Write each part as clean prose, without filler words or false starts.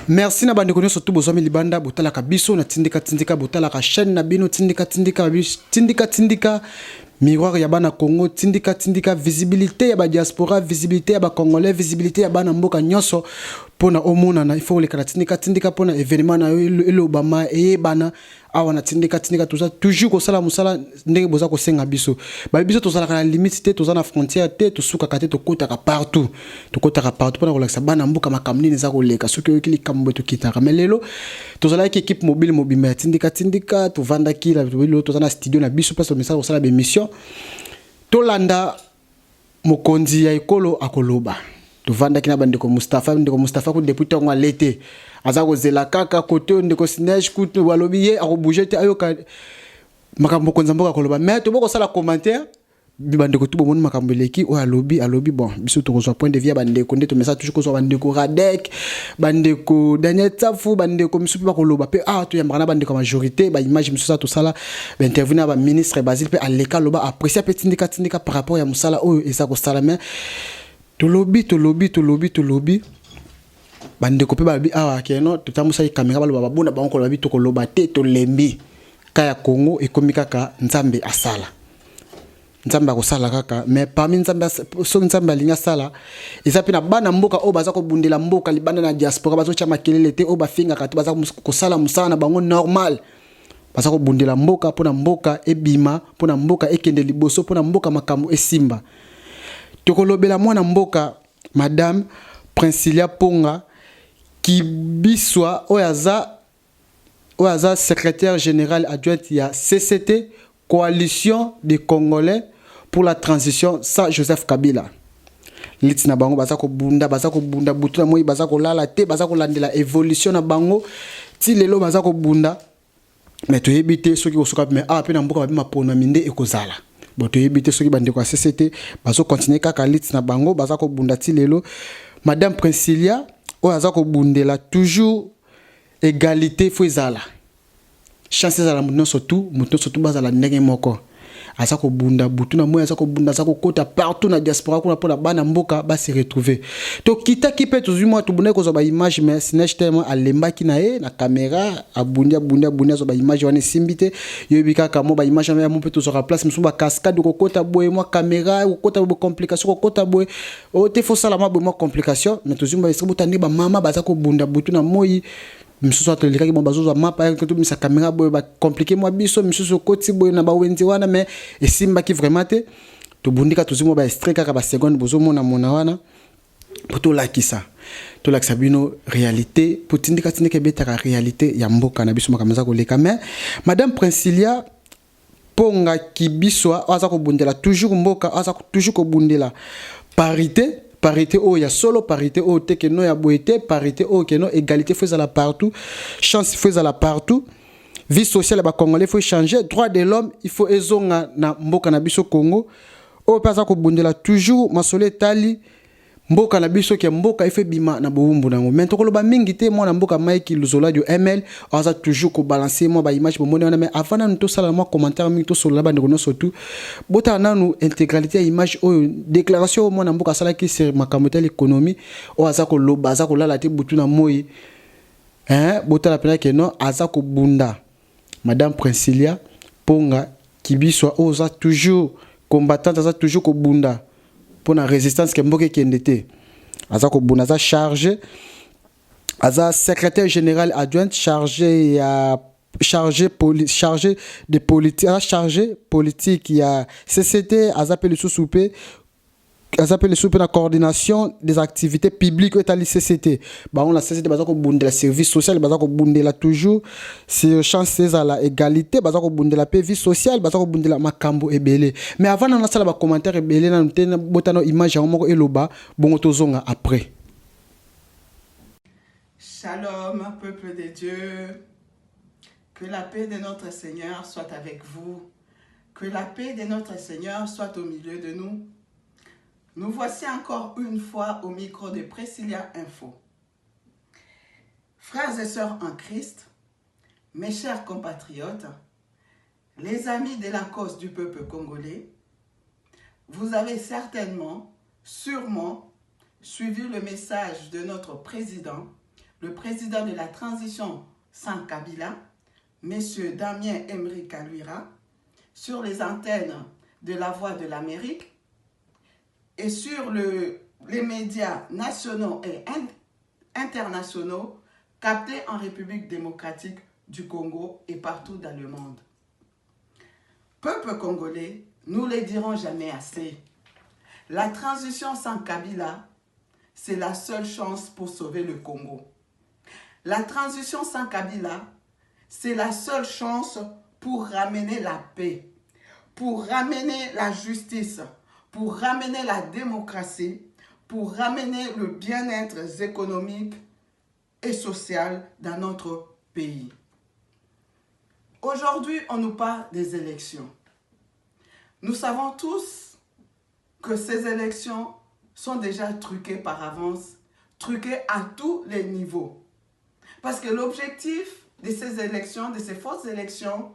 Merci na bande konyo surtout bozami libanda botala ka biso na tindika botala ka chaîne na bino tindika miroir ya bana Congo tindika visibilité ya ba diaspora visibilité ya ba congolais visibilité ya bana mboka nyonso pona omona na ifo le kala tindika pona événement na le Obama et bana awana tindika tout ça toujours ko sala musala ndenge boza ko senga biso ba biso to sala ka limite te to za na frontière te to suka ka te to kota ka partout pona ko lakisa bana mboka makamni neza ko leka soki okili kambo to kitaka mais lelo to sala ki équipe mobile mobimba tindika to vanda ki la to za na studio na biso parce que message ko sala be mission to landa mokonzi ya ekolo akoloba to vanda kina bandeko Mustafa ko depuis tongo l'été azako zela kaka kote ndeko Sinej kutu walobi ye akobouger te ayoka makambo konza mboka koloba mais to boko sala commentaire bibandeko tout bon makambo leki o alobi bon biso to reçoit point de vue bandeko ndeto message toujours ko so bandeko Radek bandeko Daniel Tsafu bandeko misupi ba koloba pe to yambana bandeko majorité ba image misusa to sala ba intervenir ba ministre Basile pe aleka loba apprécier pe tindika par rapport ya musala oyo ezako sala mais to lobby bandeko pe babi keno tutamusa kamera baloba babona banko lobi to koloba te to lembi kaya Congo ekomika ka nzambe asala nzambe akosala kaka mais parmi nzambe alinga sala eza pe na bana mboka o baza ko bundela mboka libanda na diaspora bazo cha makelele te o bafinga kati baza ko sala musana bango normal baza ko bundela mboka pona mboka ebima pona mboka ekende liboso pona mboka makambo esimba tokolobela mwana mboka madame Princilia Ponga qui biswa oyaza secrétaire général adjoint ya CCT Coalition des Congolais pour la transition sans Joseph Kabila. Litina bango bazako bunda butu na moi bazako lala te bazako landela évolution na bango ti lelo bazako bunda mais to yebite soki osoka mais pe na mboka ba pona minde ekozala. Bon to yebite soki bande ko CCT bazo continuer kaka litina bango bazako bunda ti lelo madame Princilia o azako bundela toujours égalité fo ezala. Chance za la muto surtout bazala ndenge moko azako bunda butu na moya azako bunda azako kota partout na diaspora kuna pona bana mboka ba se retrouver to kita ki pe tozui moi to bunda ko zo ba image mais Sinej tellement alemba ki na na caméra abundia zo ba image wana simbite yobika ka mo ba image na mo pe to zo ra place musu ba cascade ko kota boye moi caméra ko kota bo complication ko kota boye o te fo sala ma bo mo complication mais tozui ba estre botandi ba mama bazako bunda butu na moyi misusu atolika ki bazozo mapa ko to misa caméra boye ba compliquer moi biso misusu koti boye na ba wenzi wana mais esimba ki vraiment te to bundika tozimo ba extrait kaka ba seconde bozo mona wana poto lakisa bino réalité pour tindika betaka réalité ya mboka na biso makamza ko leka mais madame Princilia Ponga ki biswa aza ko bundela toujours mboka aza toujours ko bundela parité il y a solo parité te que no ya boité parité que no égalité faut la partout chance faut la partout vie sociale ba congolais faut changer droit de l'homme il faut ezonga na mboka na biso Congo pasa ko bundela toujours masole tali mboka na biso ke mboka ife bima na bowumbu nango mais to koloba mingi te mwana mboka Mike Luzola du ML aza toujours ko balancer moi ba image bomone wana mais avant na to sala moi commentaire mingi to solo ba ndeko surtout bota nanu intégralité image o déclaration mwana mboka sala ki sur makambo tel économie aza ko loba aza ko lala te butu na moi bota la pena ke non aza ko bunda madame Princilia Ponga kibiswa oza toujours combattante aza toujours ko bunda pour la résistance que mboke kendete aza ko bunda aza chargé secrétaire général adjoint chargé de politique chargé politique ya CCT azapeli sous-soupé la coordination des activités publiques et la CCT on la CCT bazako bundela service social bazako bundela toujours sur chance à la égalité bazako bundela vie sociale bazako bundela makambo ebele mais avant na sala ba commentaire ebele na ntena botano image ya moko eloba bongo tozonga après. Shalom peuple de Dieu, que la paix de notre Seigneur soit avec vous, que la paix de notre Seigneur soit au milieu de nous. Nous voici encore une fois au micro de Princilia Info. Frères et sœurs en Christ, mes chers compatriotes, les amis de la cause du peuple congolais, vous avez sûrement suivi le message de notre président le président de la transition sans Kabila, M. Damien Emery Kaluira, sur les antennes de la Voix de l'Amérique et sur les médias nationaux et internationaux captés en République démocratique du Congo et partout dans le monde. Peuple congolais, nous ne le dirons jamais assez. La transition sans Kabila, c'est la seule chance pour sauver le Congo. La transition sans Kabila, c'est la seule chance pour ramener la paix, pour ramener la justice, pour ramener la démocratie, pour ramener le bien-être économique et social dans notre pays. Aujourd'hui, on nous parle des élections. Nous savons tous que ces élections sont déjà truquées par avance, truquées à tous les niveaux. Parce que l'objectif de ces élections, de ces fausses élections,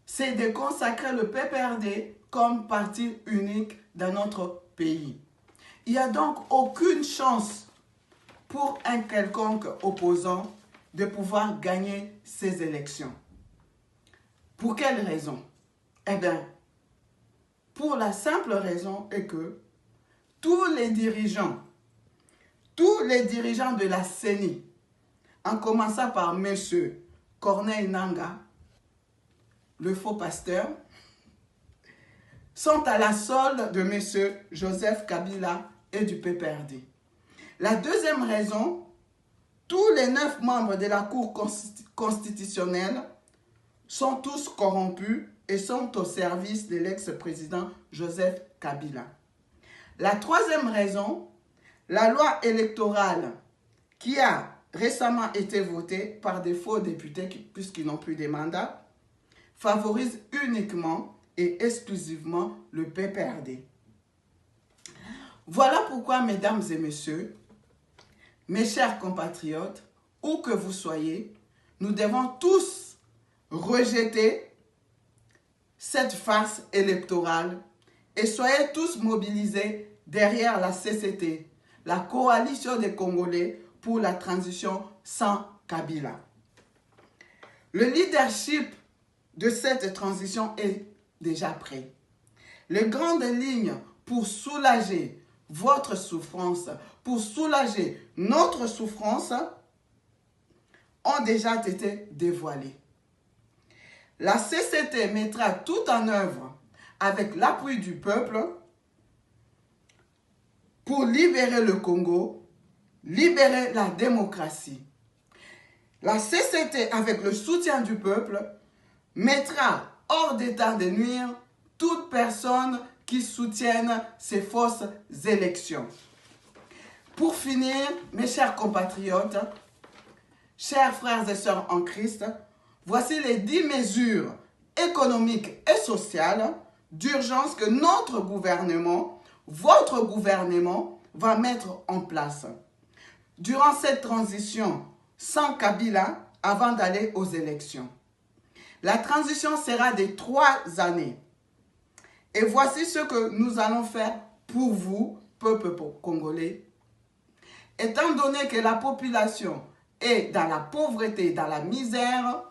c'est de consacrer le PPRD comme parti unique dans notre pays. Il n'y a donc aucune chance pour un quelconque opposant de pouvoir gagner ces élections. Pour quelle raison? Eh bien, pour la simple raison est que tous les dirigeants de la CENI, en commençant par M. Corneille Nangaa, le faux pasteur, sont à la solde de M. Joseph Kabila et du PPRD. La deuxième raison, tous les 9 membres de la Cour constitutionnelle sont tous corrompus et sont au service de l'ex-président Joseph Kabila. La troisième raison, la loi électorale qui a récemment été votée par des faux députés puisqu'ils n'ont plus de mandats, favorise uniquement et exclusivement le PPRD. Voilà pourquoi, mesdames et messieurs, mes chers compatriotes, où que vous soyez, nous devons tous rejeter cette farce électorale et soyez tous mobilisés derrière la CCT, la coalition des Congolais pour la transition sans Kabila. Le leadership de cette transition est déjà prêt. Les grandes lignes pour soulager votre souffrance, pour soulager notre souffrance, ont déjà été dévoilées. La CCT mettra tout en œuvre avec l'appui du peuple pour libérer le Congo, libérer la démocratie. La CCT, avec le soutien du peuple, mettra hors d'état de nuire toute personne qui soutienne ces fausses élections. Pour finir, mes chers compatriotes, chers frères et sœurs en Christ, voici les 10 mesures économiques et sociales d'urgence que notre gouvernement, votre gouvernement, va mettre en place durant cette transition sans Kabila avant d'aller aux élections. La transition sera de 3 années. Et voici ce que nous allons faire pour vous, peuple congolais. Étant donné que la population est dans la pauvreté, dans la misère,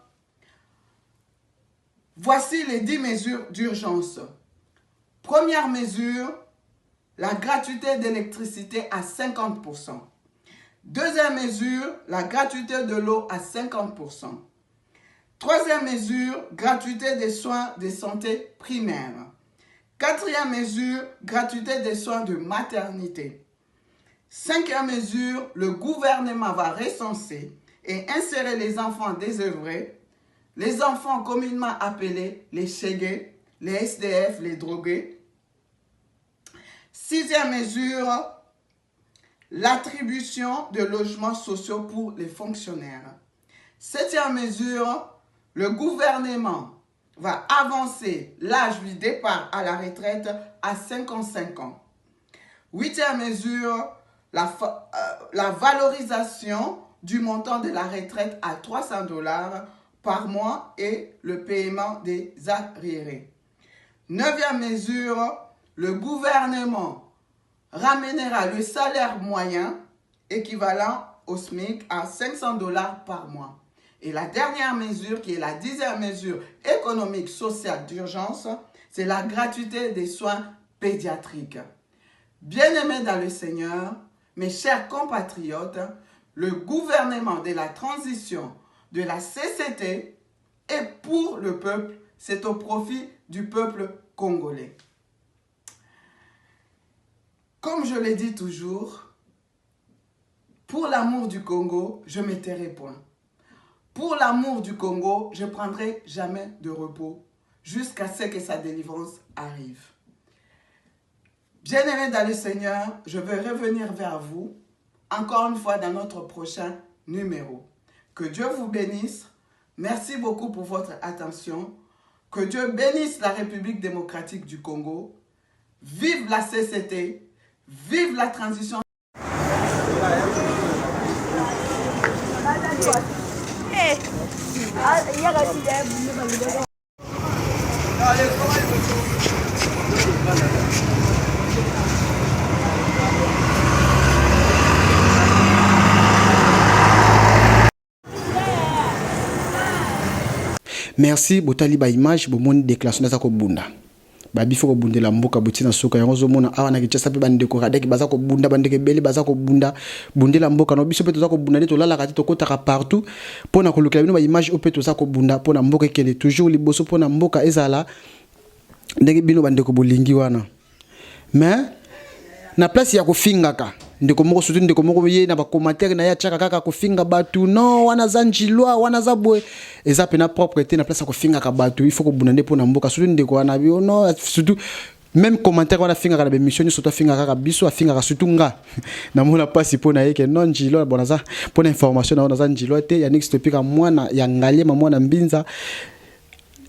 voici les 10 mesures d'urgence. Première mesure, la gratuité d'électricité à 50%. Deuxième mesure, la gratuité de l'eau à 50%. Troisième mesure, gratuité des soins de santé primaires. Quatrième mesure, gratuité des soins de maternité. Cinquième mesure, le gouvernement va recenser et insérer les enfants désœuvrés, les enfants communément appelés les chégués, les SDF, les drogués. Sixième mesure, l'attribution de logements sociaux pour les fonctionnaires. Septième mesure, le gouvernement va avancer l'âge du départ à la retraite à 55 ans. Huitième mesure, la valorisation du montant de la retraite à $300 par mois et le paiement des arriérés. Neuvième mesure, le gouvernement ramènera le salaire moyen équivalent au SMIC à 500 $ par mois. Et la dernière mesure, qui est la 10e mesure économique sociale d'urgence, c'est la gratuité des soins pédiatriques. Bien-aimés dans le Seigneur, mes chers compatriotes, le gouvernement de la transition de la CCT est pour le peuple, c'est au profit du peuple congolais. Comme je l'ai dit toujours, pour l'amour du Congo, je ne me tairai point. Pour l'amour du Congo, je ne prendrai jamais de repos jusqu'à ce que sa délivrance arrive. Bien-aimés dans le Seigneur, je vais revenir vers vous, encore une fois dans notre prochain numéro. Que Dieu vous bénisse. Merci beaucoup pour votre attention. Que Dieu bénisse la République démocratique du Congo. Vive la CCT. Vive la transition. Merci botali ba image bo moni déclaration na ko bunda ba bifo ko bundela mboka botina soka yango zo mona awa na kichasa pe bande ko radeki baza ko bunda bande ke beli baza ko bunda bundela mboka no biso pe to za ko bunda to lala kati to kotaka partout pona ko lukela bino ba image o pe to za ko bunda pona mboka kende toujours liboso pona mboka ezala ndenge bino bande ko bolingi wana mais na place ya ko fingaka ndeko moko surtout ndeko moko ye na ba commentaire na ya chaka kaka ko finga batu non wana za njilwa wana za boy eza pe na propreté na place ya ko finga ka batu il faut ko bunande po na mboka surtout ndeko wana bio non surtout même commentaire wana finga ka na émission surtout finga kaka biso finga ka surtout nga na mona pasi po na yeke non njilwa bona za po na information na za njilwa te ya next topic mwana ya ngalema mwana mbinza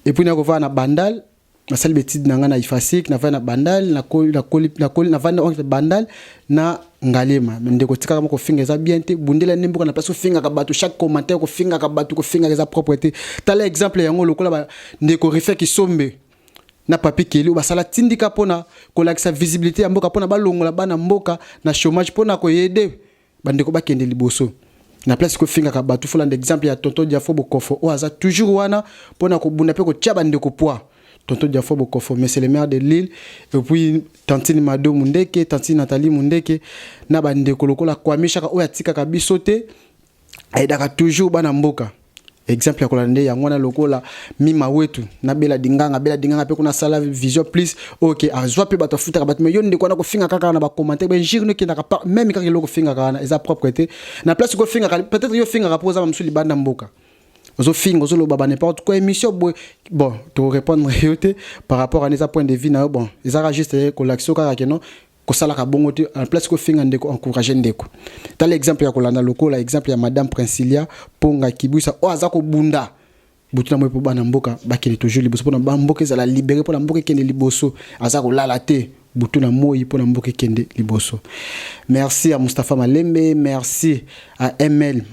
et puis na ko va na bandal na sali betide na nga na ifasik na va na bandal na vanda oncle bandal na ngalema ndeko tika ko finga za bien te bundela nembuka na place finga ka batu chaque commentaire ko finga ka batu ko finga za propreté tala exemple yango lokola ba ndeko refe ki sombe na papi keli ba sala tindika pona ko lakisa visibilité ya mboka pona balongola bana mboka na chômage pona ko yede bandeko bakende liboso na place ko finga ka batu fola exemple ya tonton Diafo Bokofo o aza toujours wana pona ko bunda pe ko tia bandeko poa tonton Diafo Bokofo, mais c'est le maire de Lille. Et puis, tantine Mado Mundeke, tantine Nathalie Mundeke, na bande koloko la kwami chaka oya tika kabisote, aidaka toujours bana mboka. Exemple ya kolande ya ngwana lokola mima wetu na bela dinganga pe kuna sala vision plus OK azwa pe bato futa bato me yonde ko na ko finga kaka na ba commenter ben jirne ki na ka même kaka loko finga kana eza propreté na place ko finga peut-être yo finga ka poza mamsuli banda mboka. Ozo fingo ozo lo baba n'importe quoi émission bon to répondre yote par rapport à neza point de vue na bon ezara juste ko l'action ka keno ko sala ka bongo te en place ko finga ndeko encourager ndeko tal exemple ya ko landa lokola exemple ya madame Princilia ponga kibuisa o azako bunda butuna mwe po bana mboka bakeli toujours liboso pona mboka ezala libérer pona mboka kende liboso azako lala te butuna moi pona mboka kende liboso. Merci à Mustafa Malembe, merci à ML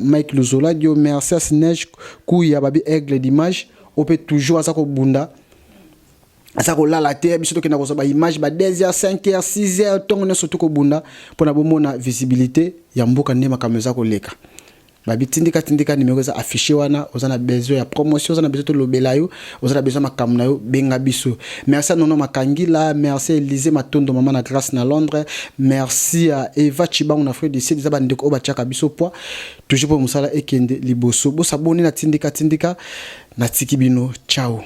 Mike Luzola, Dieu merci à Sinej, Kouya Babi Aigle d'image, on peut toujours à ça qu'on bunda. À ça qu'on l'a la terre, surtout qu'on a reçu des images, 2h, 5h, 6h, tant on est surtout qu'on bunda, pour la visibilité, il y a un beau canet ma caméra qu'on leka. Babi tindika numéro za affiché wana ozana besoin ya promotion ozana besoin to lobela yo ozana besoin makamna yo benga biso. Merci à Nono Makangila, merci à Élisée Matondo maman na grâce na Londres, merci à Eva Chibang na frère de Cédric Zabandeko obachaka biso poa toujours pour musala ekende liboso bo sabone na tindika na tikibino ciao.